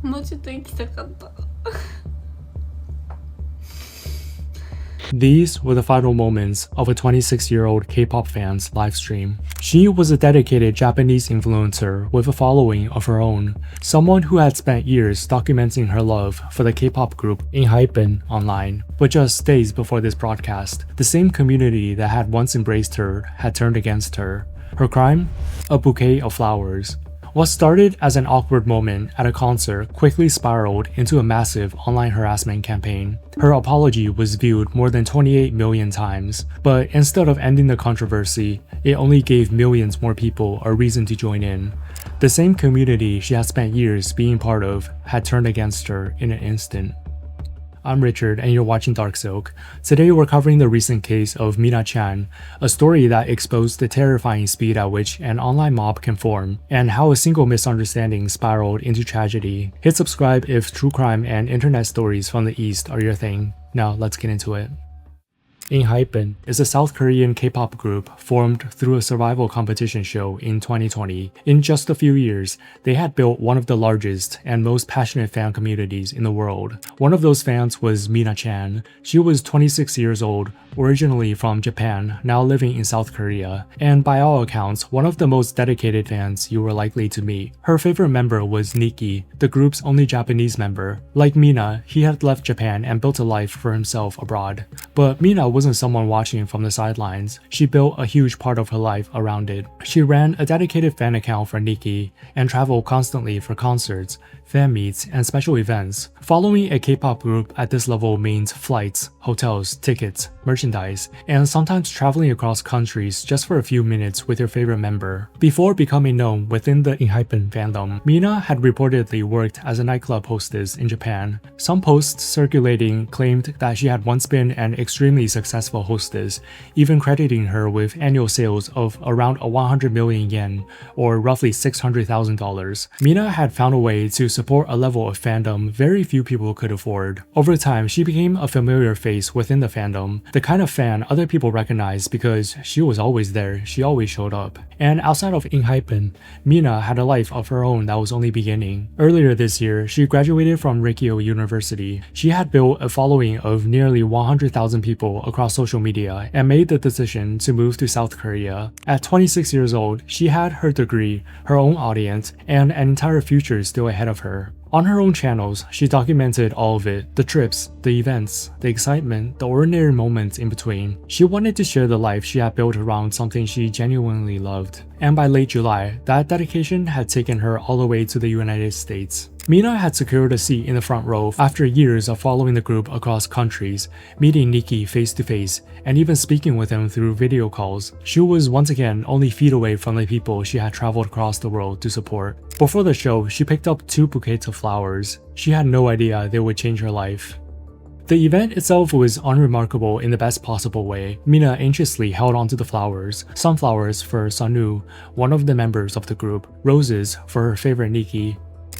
マジで行きたかった。 These were the final moments of a 26-year-old K-pop fan's livestream. She was a dedicated Japanese influencer with a following of her own, someone who had spent years documenting her love for the K-pop group ENHYPEN online. But just days before this broadcast, the same community that had once embraced her had turned against her. Her crime? A bouquet of flowers. What started as an awkward moment at a concert quickly spiraled into a massive online harassment campaign. Her apology was viewed more than 28 million times, but instead of ending the controversy, it only gave millions more people a reason to join in. The same community she had spent years being part of had turned against her in an instant. I'm Richard and you're watching Dark Silk. Today we're covering the recent case of Mina Chan, a story that exposed the terrifying speed at which an online mob can form, and how a single misunderstanding spiraled into tragedy. Hit subscribe if true crime and internet stories from the East are your thing. Now let's get into it. ENHYPEN is a South Korean K-pop group formed through a survival competition show in 2020. In just a few years, they had built one of the largest and most passionate fan communities in the world. One of those fans was Mina Chan. She was 26 years old, originally from Japan, now living in South Korea, and by all accounts, one of the most dedicated fans you were likely to meet. Her favorite member was Nikki, the group's only Japanese member. Like Mina, he had left Japan and built a life for himself abroad. But Mina wasn't someone watching from the sidelines. She built a huge part of her life around it. She ran a dedicated fan account for Nikki and traveled constantly for concerts, fan meets, and special events. Following a K-pop group at this level means flights, hotels, tickets, merchandise, and sometimes traveling across countries just for a few minutes with your favorite member. Before becoming known within the ENHYPEN fandom, Mina had reportedly worked as a nightclub hostess in Japan. Some posts circulating claimed that she had once been an extremely successful hostess, even crediting her with annual sales of around 100 million yen, or roughly $600,000. Mina had found a way to support a level of fandom very few people could afford. Over time, she became a familiar face within the fandom, the kind of fan other people recognized because she was always there, she always showed up. And outside of ENHYPEN, Mina had a life of her own that was only beginning. Earlier this year, she graduated from Rikyo University. She had built a following of nearly 100,000 people across social media and made the decision to move to South Korea. At 26 years old, she had her degree, her own audience, and an entire future still ahead of her. On her own channels, she documented all of it, the trips, the events, the excitement, the ordinary moments in between. She wanted to share the life she had built around something she genuinely loved. And by late July, that dedication had taken her all the way to the United States. Mina had secured a seat in the front row after years of following the group across countries, meeting Nikki face to face, and even speaking with him through video calls. She was once again only feet away from the people she had traveled across the world to support. Before the show, she picked up 2 bouquets of flowers. She had no idea they would change her life. The event itself was unremarkable in the best possible way. Mina anxiously held onto the flowers, sunflowers for Sanu, one of the members of the group, roses for her favorite Nikki.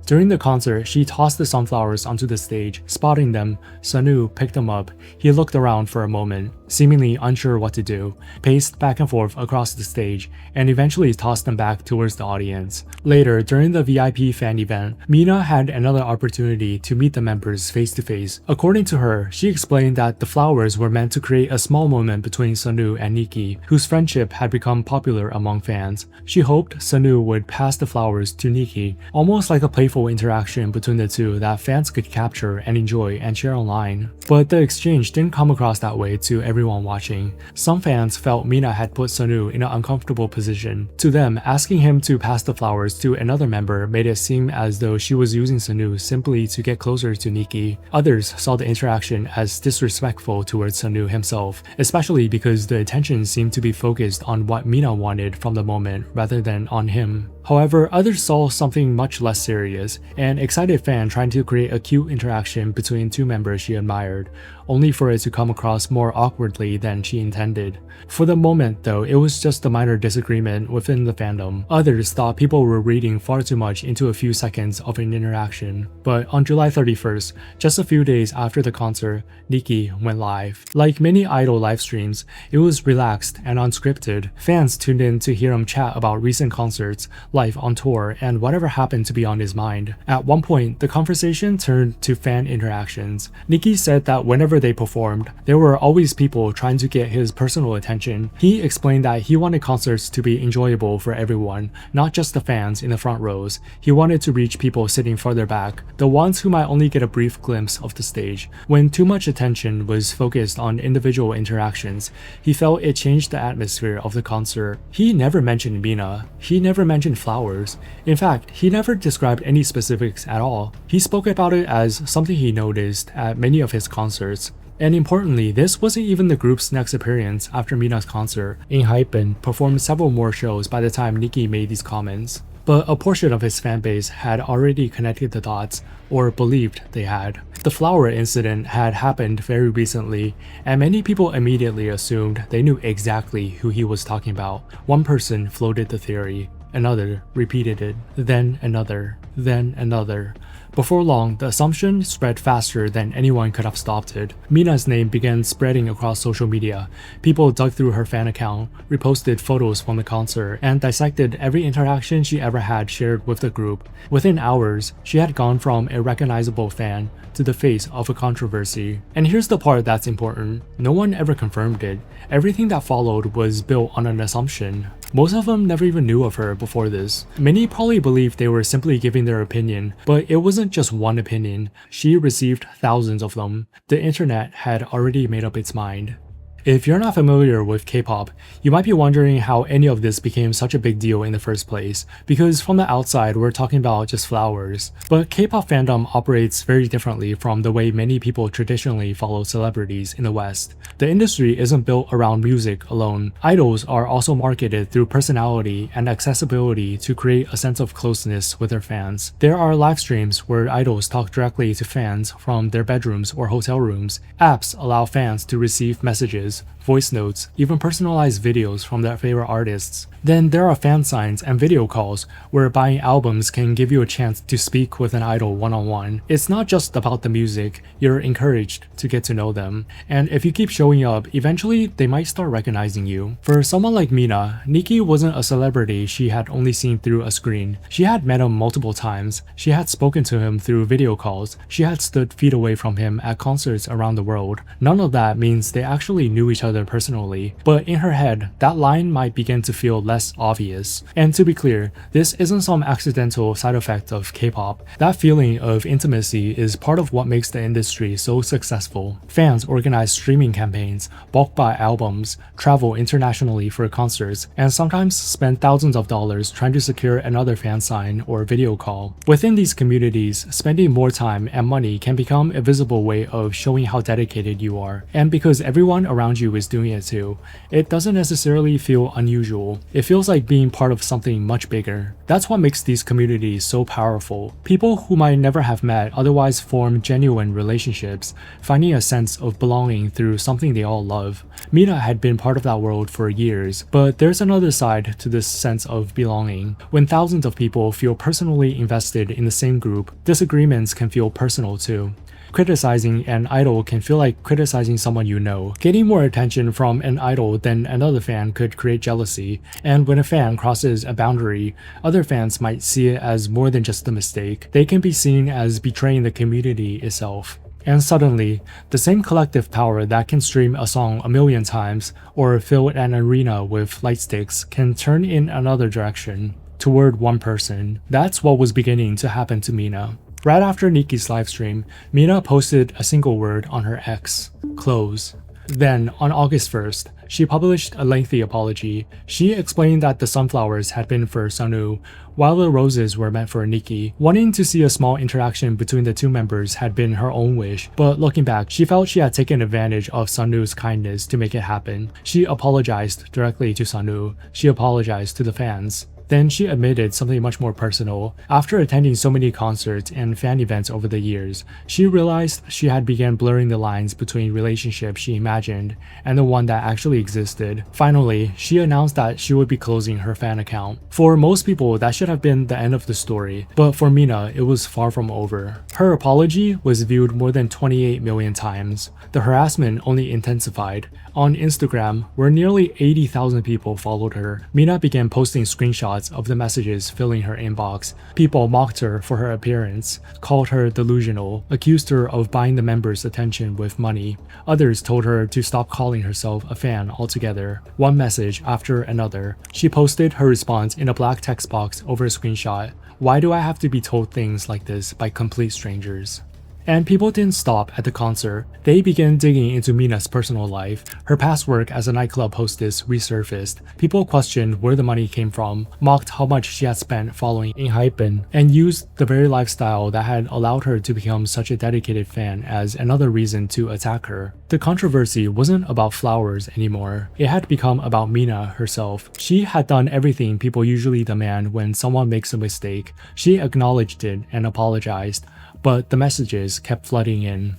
During the concert, she tossed the sunflowers onto the stage. Spotting them, Sanu picked them up. He looked around for a moment, seemingly unsure what to do, paced back and forth across the stage, and eventually tossed them back towards the audience. Later, during the VIP fan event, Mina had another opportunity to meet the members face to face. According to her, she explained that the flowers were meant to create a small moment between Sanu and Nikki, whose friendship had become popular among fans. She hoped Sanu would pass the flowers to Nikki, almost like a playful interaction between the two that fans could capture and enjoy and share online. But the exchange didn't come across that way to everyone watching. Some fans felt Mina had put Sanu in an uncomfortable position. To them, asking him to pass the flowers to another member made it seem as though she was using Sanu simply to get closer to Nikki. Others saw the interaction as disrespectful towards Sanu himself, especially because the attention seemed to be focused on what Mina wanted from the moment rather than on him. However, others saw something much less serious, an excited fan trying to create a cute interaction between 2 members she admired, only for it to come across more awkwardly than she intended. For the moment though, it was just a minor disagreement within the fandom. Others thought people were reading far too much into a few seconds of an interaction. But on July 31st, just a few days after the concert, Nikki went live. Like many idol live streams, it was relaxed and unscripted. Fans tuned in to hear him chat about recent concerts, life on tour, and whatever happened to be on his mind. At one point, the conversation turned to fan interactions. Nicki said that whenever they performed, there were always people trying to get his personal attention. He explained that he wanted concerts to be enjoyable for everyone, not just the fans in the front rows. He wanted to reach people sitting farther back, the ones who might only get a brief glimpse of the stage. When too much attention was focused on individual interactions, he felt it changed the atmosphere of the concert. He never mentioned Mina. He never mentioned flowers. In fact, he never described any specifics at all. He spoke about it as something he noticed at many of his concerts. And importantly, this wasn't even the group's next appearance after Mina's concert. ENHYPEN performed several more shows by the time Nicki made these comments. But a portion of his fanbase had already connected the dots, or believed they had. The flower incident had happened very recently, and many people immediately assumed they knew exactly who he was talking about. One person floated the theory, another repeated it, then another, then another. Before long, the assumption spread faster than anyone could have stopped it. Mina's name began spreading across social media. People dug through her fan account, reposted photos from the concert, and dissected every interaction she ever had shared with the group. Within hours, she had gone from a recognizable fan to the face of a controversy. And here's the part that's important. No one ever confirmed it. Everything that followed was built on an assumption. Most of them never even knew of her before this. Many probably believed they were simply giving their opinion, but it wasn't just one opinion. She received thousands of them. The internet had already made up its mind. If you're not familiar with K-pop, you might be wondering how any of this became such a big deal in the first place, because from the outside we're talking about just flowers. But K-pop fandom operates very differently from the way many people traditionally follow celebrities in the West. The industry isn't built around music alone. Idols are also marketed through personality and accessibility to create a sense of closeness with their fans. There are live streams where idols talk directly to fans from their bedrooms or hotel rooms. Apps allow fans to receive messages, voice notes, even personalized videos from their favorite artists. Then there are fan signs and video calls where buying albums can give you a chance to speak with an idol one-on-one. It's not just about the music, you're encouraged to get to know them. And if you keep showing up, eventually they might start recognizing you. For someone like Mina, Nicki wasn't a celebrity she had only seen through a screen. She had met him multiple times. She had spoken to him through video calls. She had stood feet away from him at concerts around the world. None of that means they actually knew each other personally, but in her head, that line might begin to feel less obvious. And to be clear, this isn't some accidental side effect of K-pop. That feeling of intimacy is part of what makes the industry so successful. Fans organize streaming campaigns, bulk buy albums, travel internationally for concerts, and sometimes spend thousands of dollars trying to secure another fan sign or video call. Within these communities, spending more time and money can become a visible way of showing how dedicated you are. And because everyone around you is doing it too, it doesn't necessarily feel unusual. It feels like being part of something much bigger. That's what makes these communities so powerful. People who might never have met otherwise form genuine relationships, finding a sense of belonging through something they all love. Mina had been part of that world for years, but there's another side to this sense of belonging. When thousands of people feel personally invested in the same group, disagreements can feel personal too. Criticizing an idol can feel like criticizing someone you know. Getting more attention from an idol than another fan could create jealousy, and when a fan crosses a boundary, other fans might see it as more than just a mistake. They can be seen as betraying the community itself. And suddenly, the same collective power that can stream a song a million times or fill an arena with light sticks can turn in another direction, toward one person. That's what was beginning to happen to Mina. Right after Nicki's livestream, Mina posted a single word on her X, close. Then, on August 1st, she published a lengthy apology. She explained that the sunflowers had been for Sunu, while the roses were meant for Nicki. Wanting to see a small interaction between the two members had been her own wish, but looking back, she felt she had taken advantage of Sunu's kindness to make it happen. She apologized directly to Sunu. She apologized to the fans. Then she admitted something much more personal. After attending so many concerts and fan events over the years, she realized she had begun blurring the lines between relationships she imagined and the one that actually existed. Finally, she announced that she would be closing her fan account. For most people, that should have been the end of the story, but for Mina, it was far from over. Her apology was viewed more than 28 million times. The harassment only intensified. On Instagram, where nearly 80,000 people followed her, Mina began posting screenshots screenshots of the messages filling her inbox. People mocked her for her appearance, called her delusional, accused her of buying the members' attention with money. Others told her to stop calling herself a fan altogether. One message after another. She posted her response in a black text box over a screenshot. Why do I have to be told things like this by complete strangers? And people didn't stop at the concert. They began digging into Mina's personal life. Her past work as a nightclub hostess resurfaced. People questioned where the money came from, mocked how much she had spent following ENHYPEN, and used the very lifestyle that had allowed her to become such a dedicated fan as another reason to attack her. The controversy wasn't about flowers anymore. It had become about Mina herself. She had done everything people usually demand when someone makes a mistake. She acknowledged it and apologized. But the messages kept flooding in.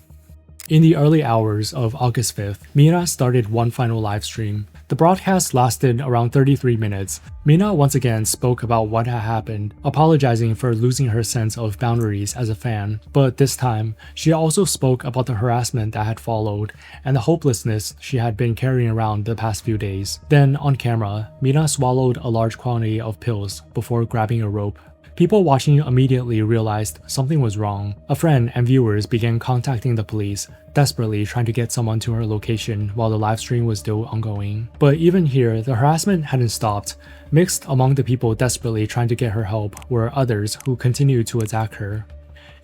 In the early hours of August 5th, Mina started one final live stream. The broadcast lasted around 33 minutes. Mina once again spoke about what had happened, apologizing for losing her sense of boundaries as a fan. But this time, she also spoke about the harassment that had followed and the hopelessness she had been carrying around the past few days. Then, on camera, Mina swallowed a large quantity of pills before grabbing a rope. People watching immediately realized something was wrong. A friend and viewers began contacting the police, desperately trying to get someone to her location while the livestream was still ongoing. But even here, the harassment hadn't stopped. Mixed among the people desperately trying to get her help were others who continued to attack her.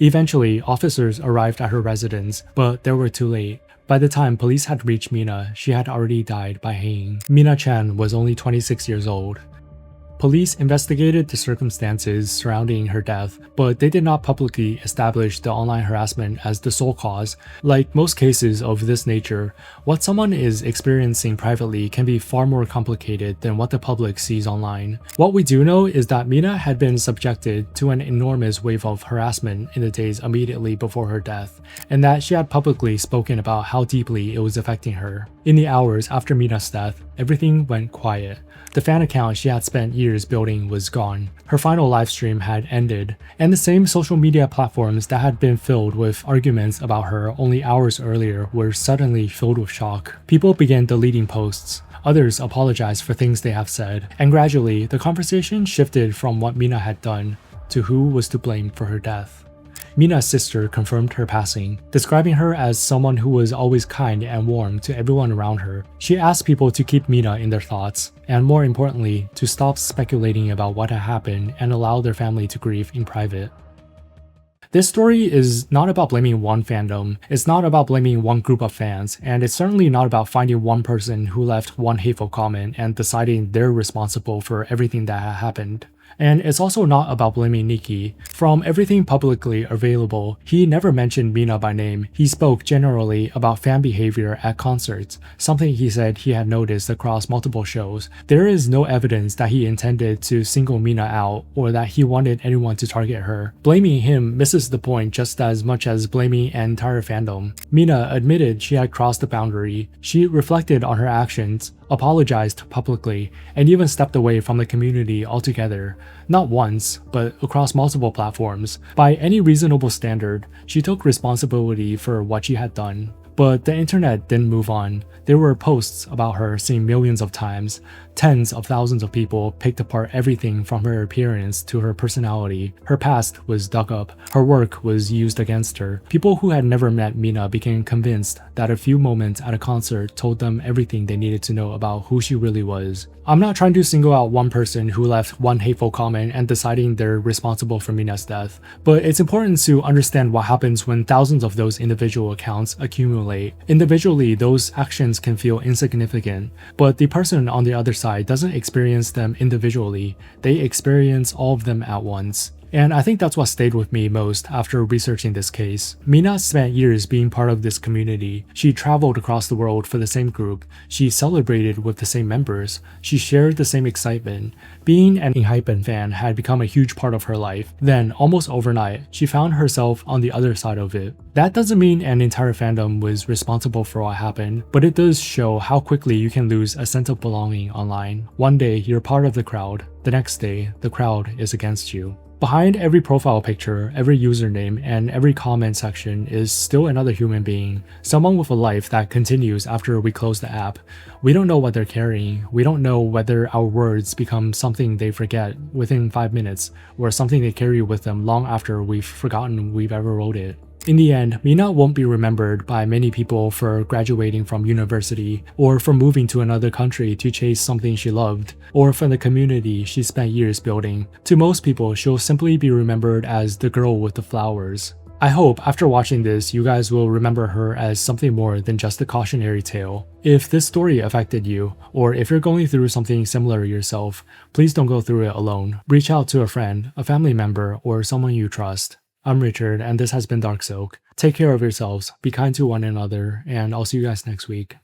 Eventually, officers arrived at her residence, but they were too late. By the time police had reached Mina, she had already died by hanging. Mina Chan was only 26 years old. Police investigated the circumstances surrounding her death, but they did not publicly establish the online harassment as the sole cause. Like most cases of this nature, what someone is experiencing privately can be far more complicated than what the public sees online. What we do know is that Mina had been subjected to an enormous wave of harassment in the days immediately before her death, and that she had publicly spoken about how deeply it was affecting her. In the hours after Mina's death, everything went quiet. The fan account she had spent years building was gone. Her final livestream had ended, and the same social media platforms that had been filled with arguments about her only hours earlier were suddenly filled with shock. People began deleting posts. Others apologized for things they have said, and gradually, the conversation shifted from what Mina had done to who was to blame for her death. Mina's sister confirmed her passing, describing her as someone who was always kind and warm to everyone around her. She asked people to keep Mina in their thoughts, and more importantly, to stop speculating about what had happened and allow their family to grieve in private. This story is not about blaming one fandom, it's not about blaming one group of fans, and it's certainly not about finding one person who left one hateful comment and deciding they're responsible for everything that had happened. And it's also not about blaming Nikki. From everything publicly available, he never mentioned Mina by name. He spoke generally about fan behavior at concerts, something he said he had noticed across multiple shows. There is no evidence that he intended to single Mina out or that he wanted anyone to target her. Blaming him misses the point just as much as blaming an entire fandom. Mina admitted she had crossed the boundary. She reflected on her actions, apologized publicly, and even stepped away from the community altogether. Not once, but across multiple platforms. By any reasonable standard, she took responsibility for what she had done. But the internet didn't move on. There were posts about her seen millions of times. Tens of thousands of people picked apart everything from her appearance to her personality. Her past was dug up. Her work was used against her. People who had never met Mina became convinced that a few moments at a concert told them everything they needed to know about who she really was. I'm not trying to single out one person who left one hateful comment and deciding they're responsible for Mina's death, but it's important to understand what happens when thousands of those individual accounts accumulate. Individually, those actions can feel insignificant, but the person on the other side doesn't experience them individually, they experience all of them at once. And I think that's what stayed with me most after researching this case. Mina spent years being part of this community. She traveled across the world for the same group. She celebrated with the same members. She shared the same excitement. Being an ENHYPEN fan had become a huge part of her life. Then, almost overnight, she found herself on the other side of it. That doesn't mean an entire fandom was responsible for what happened, but it does show how quickly you can lose a sense of belonging online. One day, you're part of the crowd. The next day, the crowd is against you. Behind every profile picture, every username, and every comment section is still another human being, someone with a life that continues after we close the app. We don't know what they're carrying. We don't know whether our words become something they forget within 5 minutes, or something they carry with them long after we've forgotten we've ever wrote it. In the end, Mina won't be remembered by many people for graduating from university, or for moving to another country to chase something she loved, or from the community she spent years building. To most people, she'll simply be remembered as the girl with the flowers. I hope after watching this, you guys will remember her as something more than just a cautionary tale. If this story affected you, or if you're going through something similar yourself, please don't go through it alone. Reach out to a friend, a family member, or someone you trust. I'm Richard, and this has been Dark Silk. Take care of yourselves, be kind to one another, and I'll see you guys next week.